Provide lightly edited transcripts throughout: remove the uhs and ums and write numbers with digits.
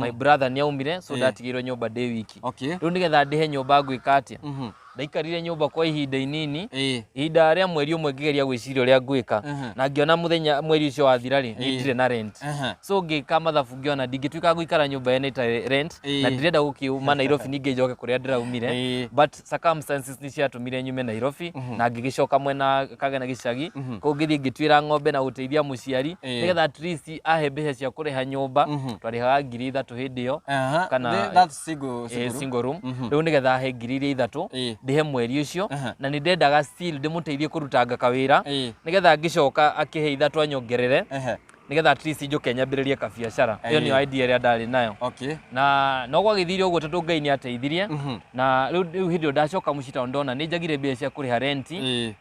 my brother niaumire so ndatigirwo nyumba ndi wiki riu nigetha ndihe nyumba ngwika atia ndaikarire nyumba kwa ihinda inini ihinda ria mweri umwe ngigeria gwiciria uria ngwika na ngiona muthenya mweri ucio wathira ri ndire na rent so ngika mathabu ngiona ndingituika guikara nyumba ene ta rent na ndirenda gukiuma Nairobi ninge njoke kuria ndiraumire but circumstances ni ciatumire nyume Nairobi na ngigicoka mwena Kagena gicagi ko ngithi ngitwira ng'ombe na guteithia muciari nigetha at least ahe mbeca cia kuriha nyumba twarihaga 3,000 hindi iyo kana that's single room riu nigetha ahe 3,000 ndihe mweri ucio na ni ndendaga still ndimuteithie kurutanga kawira nigetha ngicoka akihe 3 anyongerere nigetha at least njoke nyambiririe ka biashara iyo ni idea ria ndari nayo na no gwagithire uguo tondu Ngai ni ateithirie na riu hindi ndacoka mucita ndona ni njagire mbia cia kuriha rent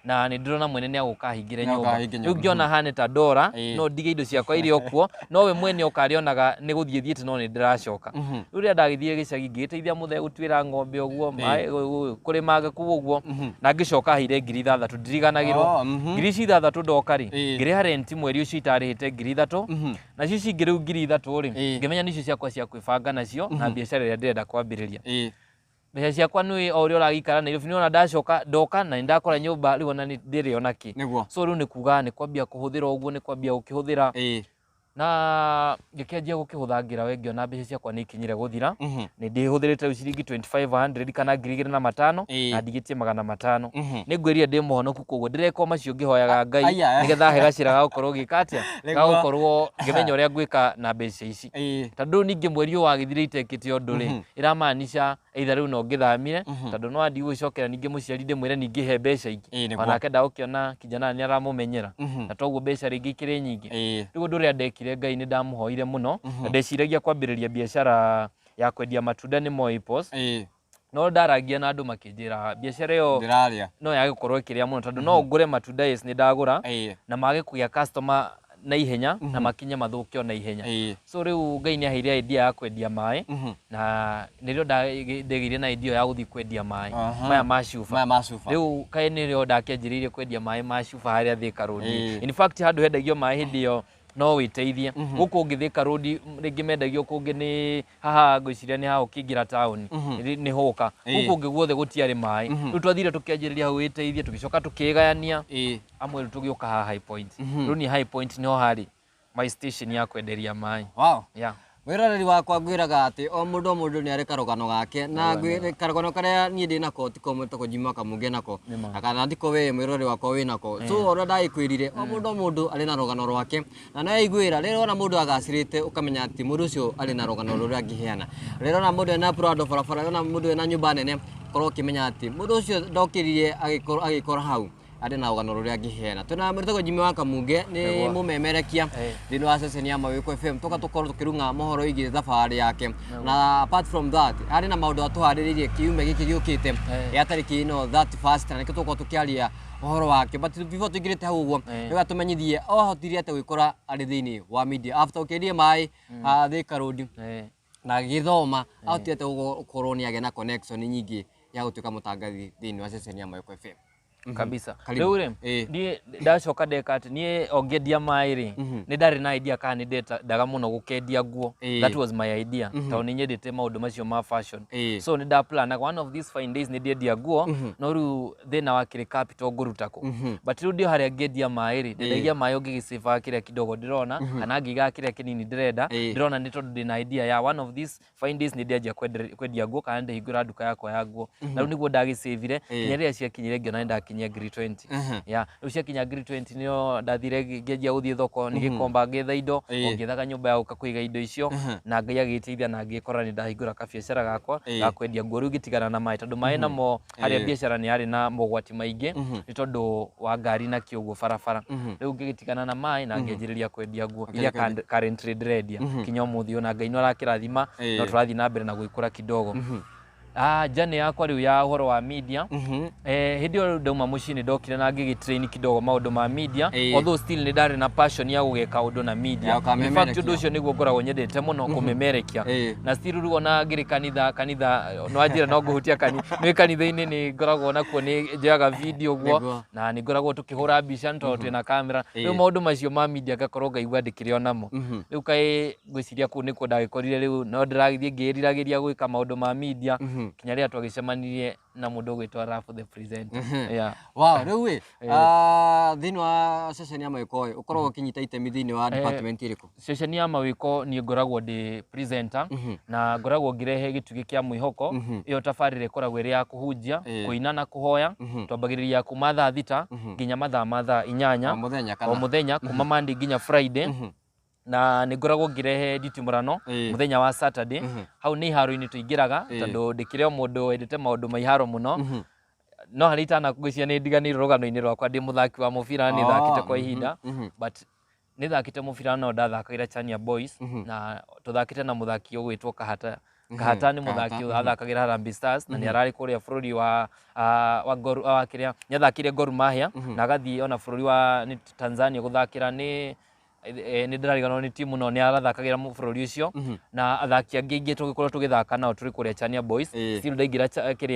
na ni ndirona mwene ni agukahingire nyumba riu ngiona hane ta dora no ndige indo ciakwa irio kuo no we mwene ukarionaga ni guthie thiete no ni ndiracoka riu ria ndagithire gicagi ngiteithia muthe gutwira ng'ombe uguo mai kurimaga kuo uguo na ngicoka hire 3,000 ndiriganagirwo 3,000 ndoka ri ngiriha rent mweri ucio itarihite 3,000 na cici ngiru 3,000 ri ngimenya nicio ciakwa cia kwibanga nacio na biashara ria ndirenda kwambiriria mbeca ciakwa ni o uri uragikara Nairobi ni ona ndacoka ndoka na ndakora nyumba riu ona ni ndiri ona ki so riu ni kuga ni kwambia kuhuthira uguo ni kwambia ukihuthira na ngikenjia gukihuthangira we ngiona mbeca ciakwa ni ikinyire guthira ni ndihuthirite riu ciringi 2,500 kana 2,500 na ndigitie 500 ni ngwiria ndi muhonoku koguo ndireko macio ngihoyaga Ngai nigetha he gacira ga gukorwo gikatia ga gukorwo ngimenya uria ngwika na mbeca ici tondu ningi mweri wagithire itekite undu ri iramaanisha either riu no ngithamire tondu no andi gucokera ningi muciari ndimwire ningi he mbeca ingi onake ndagukiona kijana ni aramumenyera na toguo mbeca ringi ikiri nyingi riu undu ria ndekire Ngai ni ndamuhoire muno ndeciragia kwambiriria biashara ya kwendia matunda ni Moipos no ndaragia na andu makinjira biashara iyo no yage gukorwo ikiria muno tondu no ngure matunda yes ni ndagura na mage kuya customer na ihenya na makinya mathukio na ihenya so riu Ngai ni aheire idea ya kwendia mai na nirio ndegire na idea ya guthi kwendia mai maya macuba riu kai nirio ndakianjiririe kwendia mai macuba haria Thika Road in fact handu hendagio mai hindi iyo no witeithie guku ungithika road ringi mendagio kungi ni haha ngwiciria ni ha ukingira town ni hoka guku ungi guothe gutiari mai riu twathire tukianjiriria hau witeithie tugicoka tukigayania amwe tugioka haha High Point riu ni High Point no hari my station ya kwenderia mai wiroreri wakwa ngwiraga ati o mundu ni ari karugano gake na karugano karia ni ndi nako tiko mutako jima kamuge nako akana ndiko we mwiroreri wakwa we nako so ora ndaikwirire o mundu ari na rugano rwake na nae igwira rero na mundu agacirite ukamenya ati mundu ucio ari na rugano ruria angiheana rero na mundu ena prado farafara na mundu ena nyumba nene korwo kimenya ati mundu ucio ndokiririe agikora hau ari na rugano ruria angiheana tuna murito jimi wa kamuge ni mumemerekia thini wa session ya Mawiko FM toka tukorwo tukirunga mohoro igi thabari yake na apart from that ari na maundu atuhariririe kiume giki giukite ya tariki ino 31st na kituko tukiaria mohoro wake but before tugirite hau uguo niga tumenyithie o hotiri ate gwikora ari thini wa media after ukirie mai Thika Road na githoma autiete ukorwo ni agena connection nyingi ya gutuika mutangathi thini wa session ya Mawiko FM kabisa riu ri ni ndacoka ndeka ati ni ongedia mai ri ni ndari na idea kana ni ndaga muno gukendia nguo that was my idea tawo ni nyendete maundu macio ma fashion so ni nda plan one of these fine days ni ndendia nguo no riu thina wa kire capital ngurutako but riu ndio haria ngendia mai ri ndendagia mai ungigisave kire kidogo ndirona kana ngiga kire kinini ndirona ni tondu ndina idea ya one of these fine days ni ndendia kwendia nguo kana ndihingura nduka yakwa ya nguo na riu niguo ndagisavire nyeria cia kinyire ngiona ndakinya grade 20 ya ucia kinya grade 20 nio ndathire ngeja uthie thoko nigikomba ngetha indo ongethaga nyumba ya uka kuiga indo icio na Ngai agiteithia na ngikora ni ndahingura ka biashara gakwa ga kwendia nguo riu gitigana na mai tondu mai namo haria biashara ni ari na mogwati maingi ni tondu wa ngari na kiugo farafara riu ngigitigana na mai na ngenjiriria kwendia nguo iria currently ndirendia kinya muthio na Ngai no arakirathima no turathi na mbere na gwikura kidogo Jane yakwa riu ya horo wa media hindi o ndauma mucii ndokire na ngigtrain kidogo maundu ma media although still ni ndari na passion ya gugeka undu na media in fact undu ucio niguo ngoragwo nyendete muno kumemerekia na still rugo na ngiri kanitha no anjira no nguhutia ni kanitha-ini ni ngoragwo nakuo ni njoyaga video guo na ni ngoragwo tukihura mbica tondu twina kamera riu maundu macio ma media ngakorwo ngaigua ndikire onamo riu kai ngwiciria kuu nikuo ndagikorire riu no ndiragithie ngiriragiria gwika maundu ma media kinya ria twagicemanirie na mundu gwitwa Rafu the presenter. Wow, riu thini wa session ya mawiko ukoragwo kinyita itemi thini wa department iriku? Session ya mawiko ni ngoragwo ndi presenter na ngoragwo ngirehe gitugi kia mwihoko iyo tabarire koragwo iri ya kuhunjia kuina na kuhoya twambagiriria kuma thaa 6 nginya mathaa 8 o muthenya kuma Monday nginya Friday na ni ngoragwo ngirehe nditimurano muthenya wa Saturday hau ni iharo-ini tuingiraga tondu ndikire mundu wendete maundu ma iharo muno no harita na kugwicia ni ndigani rugano-ini rwakwa ndi muthaki wa mubira ni thakite kwa ihinda but ni thakite mubira no ndathakagira Chania Boys na tuthakite na muthaki ugwitwo Kahata ni muthaki athakagira Harambee Stars na ni arari kuria bururi wa kiria ni athakire Gor Mahia na agathii ona bururi wa Tanzania guthakira ni ndirarigano ni timu no ni arathakagira bururi ucio na athaki angi tugikorwo tugithaka nao turi kuria Chania Boys still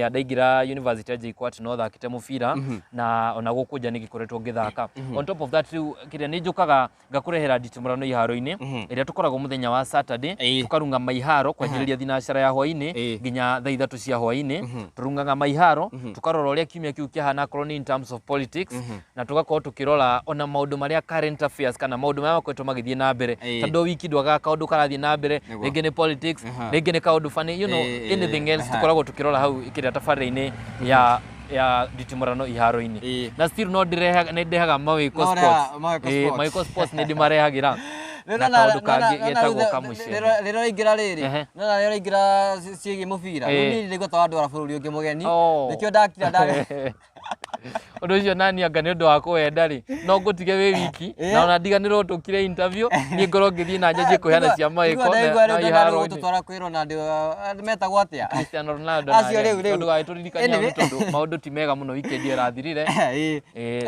ndaigira University ya JKUAT no thakite mubira na ona gukunja ni gikoretwo ngithaka on top of that kiria ni njukaga ngakurehera nditimurano iharo-ini iria tukoragwo muthenya wa Saturday tukarunga maiharo kwanjiriria thinashara ya hwaini nginya thaa 3 cia hwaini turungaga maiharo tukarora uria kiumia kiu kihana korwo ni in terms of politics na tugakorwo tukirora ona maundu maria current affairs kana maundu makwetwo magithie na mbere tondu wiki ndwaga kaundu karathie na mbere ringi ni politics ringi ni kaundu funny you know anything else tukoragwo tukirora hau ikiria tabarire-ini ya nditimurano iharo-ini na still no ndirehaga mawiko sports ni ndimarehagira na kaundu kangi getagwo kamucere rero ingira riri na rero ingira ciigi mubira ni ndigota wandu wa bururi ungi mugeni nikio ndakira ndare undu ucio nani anga ni undu wa kuwenda ri no ngutige wi wiki na ona ndiganirwo tukire interview ni ngorwo ngithii na njanjie kuheana cia mawiko na iharo tutwara kwiro na metagwo atia Cristiano Ronaldo na undu wa turirikania tondu maundu ti mega muno weekend irathirire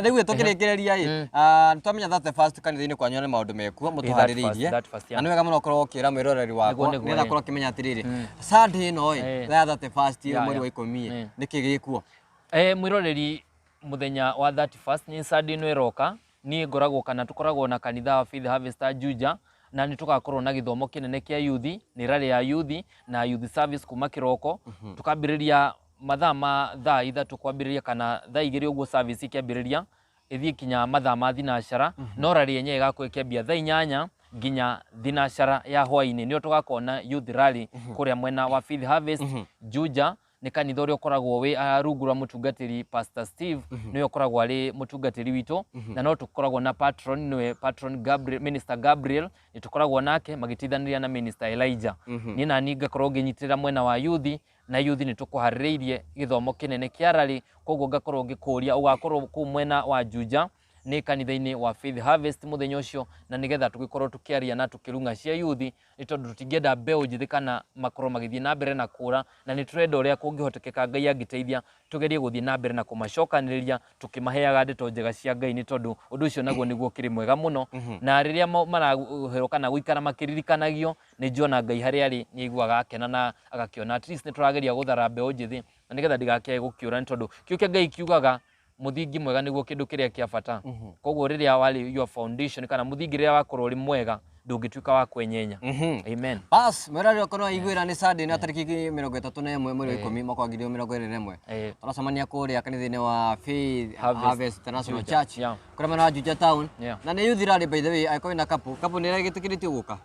riu tukirikireria twamenya that the first kanitha-ini kwanyu ni maundu mekuo mutuhaririirie na ni wega muno ukorwo ukira mwiroreri wakwa ni thakorwo kimenya atiriri Sunday no that the first mweri wa 10 niki gikuo mwiroreri muthenya wa 31st ni Sunday no iroka ni ngoragwo kana tukoragwo na kanitha wa Faith Harvester Juja na ni tugakorwo na githomo kinene kia youth ni rally ya youth na youth service kuma kiroko tukambiriria mathaa ma thaa 3 tukwambiriria kana thaa 2 uguo service ikiambiriria ithii kinya mathaa ma thinashara no rally yenye igakwikambia thaa 8 nginya thinashara ya hwaini nio tugakona youth rally kuria mwena wa Faith Harvest Juja ni kanitha uria ukoragwo wi rungu rwa mutungatiri Pastor Steve niwe ukoragwo ari mutungatiri witu na no tukoragwo na patron niwe patron Gabriel Minister Gabriel ni tukoragwo nake magitithaniria na Minister Elijah ni nani ngakorwo nginyitira mwena wa youth na youth ni tukuhaririirie githomo kinene kia rally koguo ngakorwo ngikuria ugakorwo ku mwena wa Juja ni kanitha-ini wa Faith Harvest muthenya ucio na nigetha tugikorwo tukiaria na tukirunga cia youth ni tondu tutingenda mbeu njithi kana makorwo magithie na mbere na kura na ni turenda uria kungihotekeka Ngai angiteithia tugerie guthie na mbere na kumacokaniriria tukimaheaga ndeto njega cia Ngai ni tondu undu ucio naguo niguo kiri mwega muno na riria maraheroka na guikara makiririkanagia ni njona Ngai haria ari ni iguaga akena na agakiona at least ni turageria guthara mbeu njithi na nigetha ndigake gukiura ni tondu kiuke Ngai kiugaga muthingi mwega niguo kindu kiria kia bata koguo riria wali your foundation kana muthingi riria wakorwo uri mwega ndungituika wa kwenyenya amen bas mwerari okorwo igwira ni Sunday na tariki 31 mweri wa 10 mwaka wa 2021 turacemania kuria kanitha-ini wa Faith Harvest International Church kuria mwena wa Juja town na ni youth rally by the way aiko na kapu ni gitikiritie guka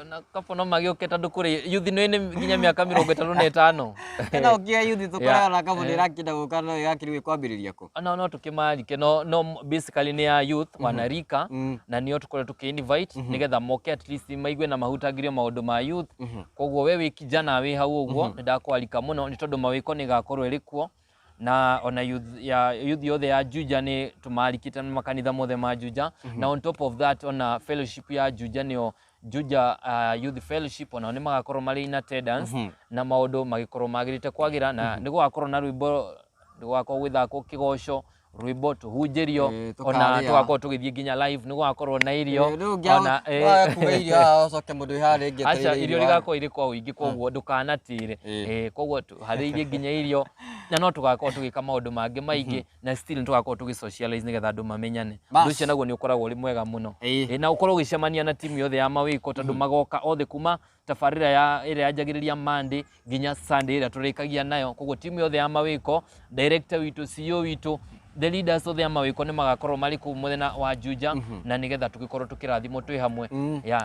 na kapu no magioke tondu kuri youth ni nginya miaka 35 na ukia youth tukora na kapu ni rakida guka no yakiri kwambiriria ko no tukimarike no basically ni ya youth wanarika na nio tukore tuki-invite nigetha moke at least maigwe na mahutagirio maundu ma youth koguo we wi kijana wi hau uguo ndakwalika muno ni tondu mawiko ni gakorwo irikuo na ona youth yothe ya Juja ni tumarikite makanitha mothe ma Juja na on top of that ona fellowship ya Juja nio Juja Youth Fellowship ona nĩ magakorwo marĩ in attendance na maũndũ magĩkorwo magĩrĩte kwagira na nĩ gũgakorwo na rwĩmbo rwakorwo gwĩthakwo kĩgoco rwĩmbo tuhunjĩrio ona tugakorwo tũgĩthiĩ nginya live nĩ gũgakorwo na irio ona kuga irio acoke mũndũ harĩ ingĩ acha irio rigakorwo irĩ kwa ũingĩ koguo ndũkanatĩre koguo harĩirie nginya irio na no tugakorwo tũgĩka maũndũ mangĩ maingĩ na still nĩ tugakorwo tũgĩ-socialize nĩgetha andũ mamenyane ũndũ ũcio naguo nĩ ũkoragwo ũrĩ mwega mũno na ũkorwo ũgĩcemania na timu yothe ya mawĩko tondũ magoka othe kuma tabarĩra ĩrĩa yanjagĩrĩria Monday nginya Sunday ĩrĩa tũrĩkagia nayo koguo timu yothe ya mawĩko director witũ CEO witũ the leaders othe ya mawĩko nĩ magakorwo marĩ kũu mũthenya wa Juja na nĩgetha tũgĩkorwo tũkĩrathimwo twĩ hamwe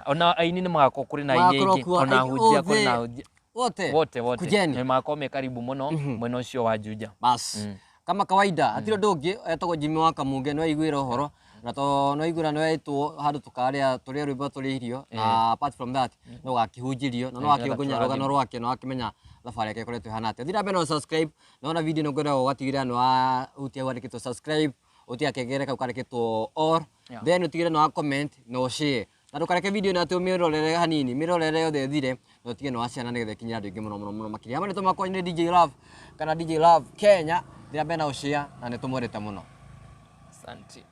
ona aini nĩ magakorwo kũrĩ na aini aingĩ ona hunjia kũrĩ na hunjia wote nĩ magakorwo me karibu mũno mwena ũcio wa Juja bas kama kawaida hatirĩ ũndũ ũngĩ etagwo Jimmy wa Kamunge nĩ waiguĩra ũhoro na to no igura no etwo handũ tukarĩa tũrĩa rwĩmbo tũrĩ irio na apart from that no gakĩhunjirio na no gakĩongonya rũgano rwake no akĩmenya thabarĩ yake ĩkoretwo ĩhana atĩa thira mbere no subscribe na video no ngwenda ũgatigĩrĩra nĩ wa hutia wandĩkĩtwo subscribe utia kengere kau karĩkĩtwo all then utigĩrĩre no comment no share na ndũkareke video na atĩ ũmĩrorere hanini mĩrorere yothe thire no utige no waciana nĩgetha ikinyĩra andũ aingĩ mũno makĩria marĩtwa makwa nĩ DJ Love kana DJ Love Kenya thira mbere no share na nĩ tũmwendete mũno. Asante.